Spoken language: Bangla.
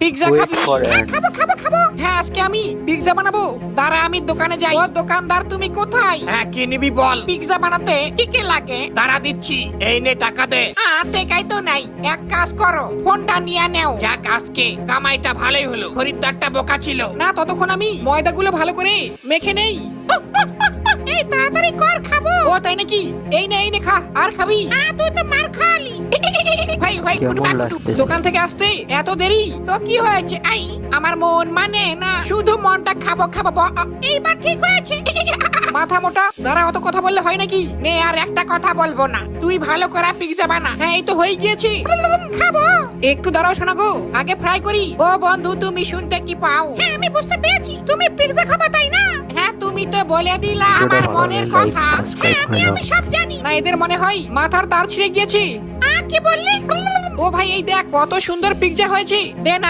পিৎজা Wait খাবি? for হ্যাঁ an- খাবো খাবো খাবো। হ্যাঁ আজকে আমি পিৎজা বানাবো। দাঁড়া আমি দোকানে যাই। ও দোকানদার তুমি কোথায়? হ্যাঁ কি নিবি বল। পিৎজা বানাতে কি কি লাগে? দাঁড়া দিচ্ছি, এই নে টাকা দে। টেকাই তো নাই। এক কাজ করো, ফোনটা নিয়ে নেও। যাক আজকে কামাইটা ভালোই হলো, খরিদ্দারটা বোকা ছিল। না ততক্ষণ আমি ময়দাগুলো ভালো করে মেখে নেই। এই তাড়াতাড়ি কর, খাবো। ও তাই নাকি? এই নে খা। আর খাবি? তুই তো মার খালি। ভাই ভাই কেমন কুটু ভাই, কুটু। লাগতেছে? দোকান থেকে আসতে এত দেরি তো কি হয়েছে? আই আমার মন মানে না, শুধু মনটা খাবো খাবো। এইবার ঠিক হয়েছে। মাথা মোটা, দাঁড়া অত কথা বললে হয় নাকি? নে আর একটা কথা বলবো না, তুই ভালো করে পিৎজা বানা। হ্যাঁ এই তো হয়ে গিয়েছে, খাবো। একটু দাঁড়াও শোনা গো, আগে ফ্রাই করি। ও বন্ধু তুমি শুনতে কি পাও? হ্যাঁ আমি বুঝতে পেরেছি, তুমি পিৎজা খাবা তাই না? হ্যাঁ তুমি তো বলে দিলা আমার ভালো মনের লাগলে কথা। like, subscribe হ্যাঁ করে নাও। আমি সব জানি। না এদের মনে হয় মাথার তার ছিঁড়ে গিয়েছে। কি বললি? ও ভাই এই দেখ কত সুন্দর পিৎজা হয়েছে, দে না